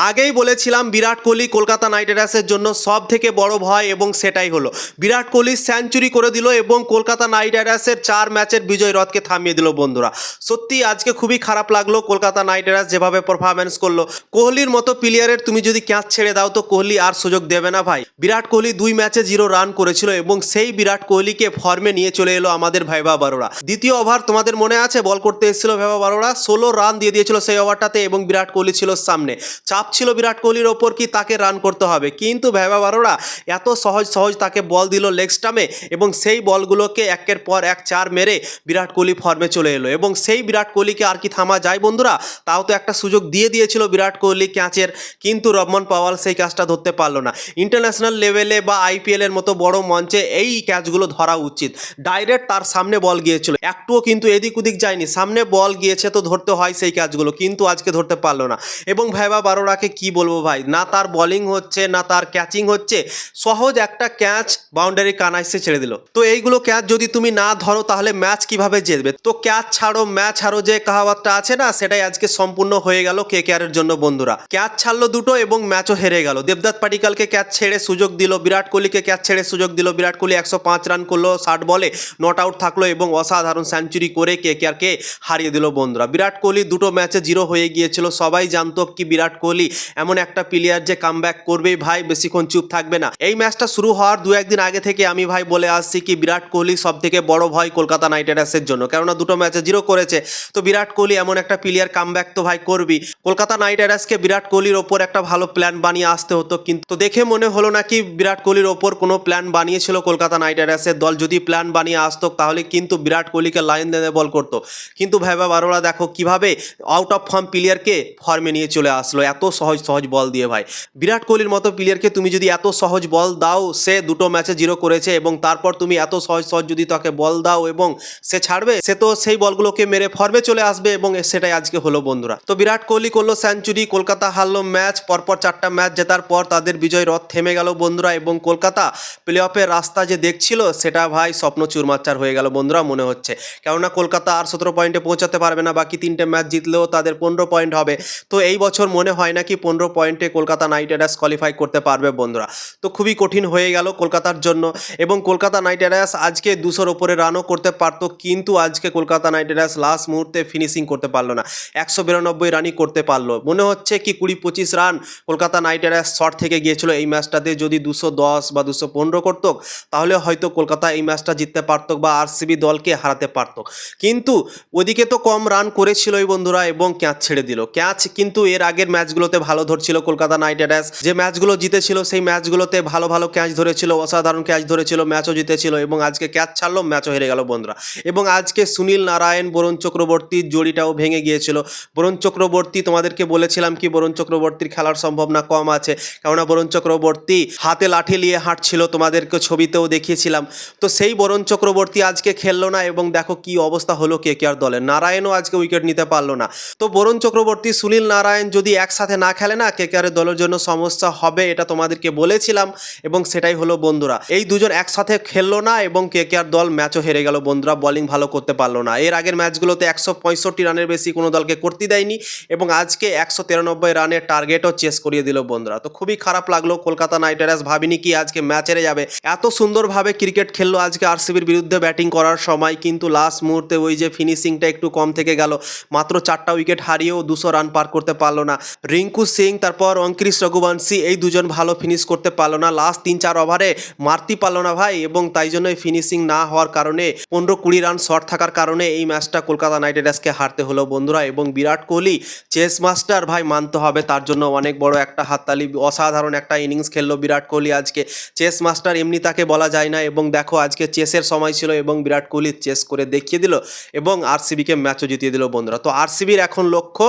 আগেই বলেছিলাম বিরাট কোহলি কলকাতা নাইট রাইডার্সের জন্য সব থেকে বড় ভয় এবং সেটাই হলো বিরাট কোহলি সেঞ্চুরি করে দিল এবং কলকাতা নাইট রাইডার্সের 4 ম্যাচের বিজয় রথকে থামিয়ে দিল বন্ধুরা। সত্যি আজকে খুবই খারাপ লাগলো কলকাতা নাইট রাইডার্স যেভাবে পারফরমেন্স করলো। কোহলির মতো প্লেয়ারের তুমি যদি ক্যাচ ছেড়ে দাও তো কোহলি আর সুযোগ দেবে না ভাই। বিরাট কোহলি 2 ম্যাচে 0 রান করেছিল এবং সেই বিরাট কোহলিকে ফর্মে নিয়ে চলে এলো আমাদের ভৈভব বারোড়া। দ্বিতীয় ওভার তোমাদের মনে আছে বল করতে এসেছিল ভৈভব বারোড়া, 16 রান দিয়ে দিয়েছিল সেই ওভারটাতে এবং বিরাট কোহলি ছিল সামনে। চাপ ছিল বিরাট কোহলির ওপর কি তাকে রান করতে হবে, কিন্তু ভৈভব বারোড়া এত সহজ সহজ তাকে বল দিল লেগ স্টাম্পে এবং সেই বলগুলোকে একের পর এক 4 মেরে বিরাট কোহলি ফর্মে চলে এলো এবং সেই বিরাট কোহলিকে আর কি থামা যায় বন্ধুরা? তাও তো একটা সুযোগ দিয়ে দিয়েছিল বিরাট কোহলি ক্যাচের, কিন্তু রহমান পাওয়াল সেই ক্যাচটা ধরতে পারলো না। ইন্টারন্যাশনাল লেভেলে বা আইপিএল এর মতো বড় মঞ্চে এই ক্যাচগুলো ধরা উচিত। ডাইরেক্ট তার সামনে বল গিয়েছিল, একটুও কিন্তু এদিক ওদিক যায়নি, সামনে বল গিয়েছে তো ধরতে হয় সেই ক্যাচগুলো, কিন্তু আজকে ধরতে পারলো না। এবং ভৈভব বারোড়াকে কি বলবো ভাই, না তার বোলিং হচ্ছে না তার ক্যাচিং হচ্ছে, সহজ একটা ক্যাচ বাউন্ডারি কানাইসে ছেড়ে দিল। তো এইগুলো ক্যাচ যদি তুমি না ধরো তাহলে ম্যাচ কিভাবে জিতবে? তো ক্যাচ ছাড়ো ম্যাচ হারো যে কাহাওয়াতটা আছে না, সেটাই আজকে সম্পূর্ণ হয়ে গেল কেকেআর এর জন্য বন্ধুরা। ক্যাচ ছাড়লো দুটো এবং ম্যাচও হেরে গেল। দেবদত্ত পাডিক্কালকে ক্যাচ ছেড়ে সুযোগ দিল, বিরাট কোহলিকে ক্যাচ ছেড়ে সুযোগ দিল। বিরাট কোহলি 105 রান করলো 60 বলে, নট আউট থাকলো এবং অসাধারণ সেঞ্চুরি করে কেকেআরকে হারিয়ে দিল বন্ধুরা। বিরাট কোহলি দুটো ম্যাচে 0 হয়ে গিয়েছিল, সবাই জানতো কি বিরাট কোহলি এমন একটা প্লেয়ার যে কামব্যাক করবেই ভাই, বেশিক্ষণ চুপ থাকবে না। এই ম্যাচটা শুরু হওয়ার 2-1 দিন আগে থেকে আমি ভাই বলে আসছি কি বিরাট কোহলি সব থেকে বড় ভয় কলকাতা নাইট রাইডার্সের জন্য, কেননা দুটো ম্যাচে 0 করেছে। তো বিরাট কোহলি এমন একটা প্লেয়ার কামব্যাক তো ভাই করবি। কলকাতা নাইট রাইডার্সকে বিরাট কোহলির ওপর একটা ভালো প্ল্যান বানিয়ে আসতে হতো, কিন্তু দেখে মনে হলো না কি বিরাট কোহলির ওপর কোনো প্ল্যান বানিয়েছিল কলকাতা নাইট রাইডার্সের দল। যদি প্ল্যান বানিয়ে আসতো তাহলে কিন্তু বিরাট কোহলিকে লাইন দিয়ে বল করতো, কিন্তু ভৈভব বারোড়া দেখো কিভাবে আউট অফ ফর্ম প্লেয়ারকে ফর্মে নিয়ে চলে আসলো এত সহজ সহজ বল দিয়ে ভাই। বিরাট কোহলির মতো প্লেয়ারকে তুমি যদি এত সহজ বল দাও, সে দুটো ম্যাচে 0 করেছে এবং তারপর তুমি এত সহজ সহজ যদি তাকে বল দাও এবং সে ছাড়বে, সে তো সেই বলগুলোকে মেরে ফর্মে চলে আসবে এবং সেটাই আজকে হলো বন্ধুরা। তো বিরাট কোহলি করলো সেঞ্চুরি, কলকাতা হারলো ম্যাচ, পরপর 4টা ম্যাচ জেতার পর তাদের বিজয় রথ থেমে গেল বন্ধুরা এবং কলকাতা প্লে অফের রাস্তা যে দেখছিল সেটা ভাই স্বপ্ন চুরমাচ্চার হয়ে গেল বন্ধুরা মনে হচ্ছে, কেননা কলকাতা আর 17 পয়েন্টে পৌঁছাতে পারবে না, বাকি 3টে ম্যাচ জিতলেও তাদের 15 পয়েন্ট হবে। তো এই বছর মনে হয় না কি 15 পয়েন্টে কলকাতা নাইট রাইডার্স কোয়ালিফাই করতে পারবে বন্ধুরা। তো খুবই কঠিন হয়ে গেল কলকাতার জন্য এবং কলকাতা নাইট রাইডার্স আজকে 200-র উপরে রানও করতে পারতো, কিন্তু আজকে কলকাতা নাইট রাইডার্স লাস্ট মুহূর্তে ফিনিশিং করতে পারলো না, 192 রানই করতে পারলো। মনে হচ্ছে কি 20-25 run Kolkata night Riders short থেকে গিয়েছিল এই ম্যাচটাতে। যদি 210 বা 215 করতো তাহলে হয়তো কলকাতা এই ম্যাচটা জিততে পারতো বা আরসিবি দলকে হারাতে পারতো, কিন্তু ওদিকে তো কম রান করেছিলই বন্ধুরা এবং ক্যাচ ছেড়ে দিল। ক্যাচ কিন্তু এর আগের ম্যাচগুলোতে ভালো ধরছিল কলকাতা নাইট রাইডার্স, যে ম্যাচগুলো জিতেছিল সেই ম্যাচগুলোতে ভালো ভালো ক্যাচ ধরেছিল, অসাধারণ ক্যাচ ধরেছিল, ম্যাচও জিতেছিল এবং আজকে ক্যাচ ছাড়লো ম্যাচও হেরে গেল বন্ধুরা। এবং আজকে সুনীল নারায়ণ বরুণ চক্রবর্তীর জড়িটাও ভেঙে গিয়েছিল। বরুণ চক্রবর্তী তোমাদেরকে বলেছিলাম কি বরুণ চক্রবর্তীর খেলার সম্ভাবনা কম আছে, কেননা বরুণ চক্রবর্তী হাতে লাঠি নিয়ে হাঁটছিল, তোমাদেরকে ছবিতেও দেখিয়েছিলাম। তো সেই বরুণ চক্রবর্তী আজকে খেললো না এবং দেখো কি অবস্থা হলো কেকেআর দলের। নারায়ণও আজকে উইকেট নিতে পারলো না। তো বরুণ চক্রবর্তী সুনীল নারায়ণ যদি একসাথে না খেলে না কেকেআর দলের জন্য সমস্যা হবে, এটা তোমাদেরকে বলেছিলাম এবং সেটাই হলো বন্ধুরা। এই দুজন একসাথে খেললো না এবং কেকেআর দল ম্যাচও হেরে গেল বন্ধুরা, বোলিং ভালো করতে পারলো না। এর আগের ম্যাচগুলোতে 165 রানের বেশি কোনো দলকে করতে দেয়নি এবং আজকে 193 রানের টার্গেটও চেস করিয়ে দিল বন্ধুরা। তো খুবই খারাপ লাগলো কলকাতা নাইট রাইডার্স, ভাবিনি কি আজকে ম্যাচ হেরে যাবে। এত সুন্দরভাবে ক্রিকেট খেললো আজকে আরসিবির বিরুদ্ধে ব্যাটিং করার সময়, কিন্তু লাস্ট মুহূর্তে ওই যে ফিনিশিংটা একটু কম থেকে গেল, মাত্র 4টা উইকেট হারিয়েও 200 রান পার করতে পারলো না। রিঙ্কু সিং তারপর অঙ্কিশ রঘুবংশী এই দুজন ভালো ফিনিশ করতে পারলো না, লাস্ট 3-4 ওভারে মারতে পারলো না ভাই এবং তাই জন্য ফিনিশিং না হওয়ার কারণে 15-20 রান শর্ট থাকার কারণে এই ম্যাচটা কলকাতা নাইট রাইডার্সকে হারতে হলো বন্ধুরা। এবং বিরাট কোহলি চেস মাস্টার ভাই মানতে হবে, তার জন্য অনেক বড় একটা হাততালি। অসাধারণ একটা ইনিংস খেললো বিরাট কোহলি আজকে, চেস মাস্টার এমনি তাকে বলা যায় না। এবং দেখো আজকে চেসের সময় ছিল এবং বিরাট কোহলি চেস করে দেখিয়ে দিল এবং আরসিবিকে ম্যাচও জিতিয়ে দিল বন্ধুরা। তো আরসিবির এখন লক্ষ্য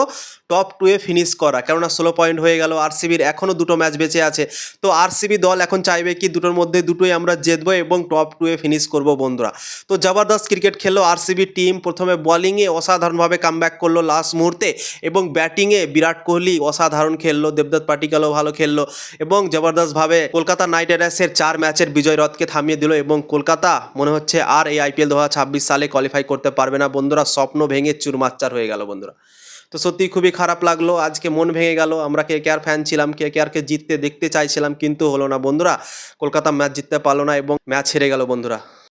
টপ 2-এ ফিনিশ করা, কেননা 16 পয়েন্ট হয়ে গেল, আরসিবির এখনও 2টো ম্যাচ বেঁচে আছে। তো আরসিবি দল এখন চাইবে কি দুটোর মধ্যে দুটোই আমরা জিতবো এবং টপ 2-এ ফিনিশ করব বন্ধুরা। তো জবরদস্ত ক্রিকেট খেললো আরসিবি টিম, প্রথমে বোলিংয়ে অসাধারণভাবে কামব্যাক করলো লাস্ট মুহূর্তে এবং ব্যাটিংয়ে বিরাট কোহলি অসাধারণ খেললো, দেবদত্ত পাডিক্কালও ভালো খেললো এবং জবরদস্তভাবে কলকাতা নাইট রাইডার্সের 4 ম্যাচের বিজয় রথকে থামিয়ে দিল এবং কলকাতা মনে হচ্ছে আর এই আইপিএল 2026 সালে কোয়ালিফাই করতে পারবে না বন্ধুরা, স্বপ্ন ভেঙে চুরমাচ্চার হয়ে গেল বন্ধুরা। তো সত্যি খুবই খারাপ লাগলো, আজকে মন ভেঙে গেল। আমরা কেকেআর ফ্যান ছিলাম, কেকেআরকে জিততে দেখতে চাইছিলাম, কিন্তু হলো না বন্ধুরা। কলকাতা ম্যাচ জিততে পারলো না এবং ম্যাচ হেরে গেল বন্ধুরা।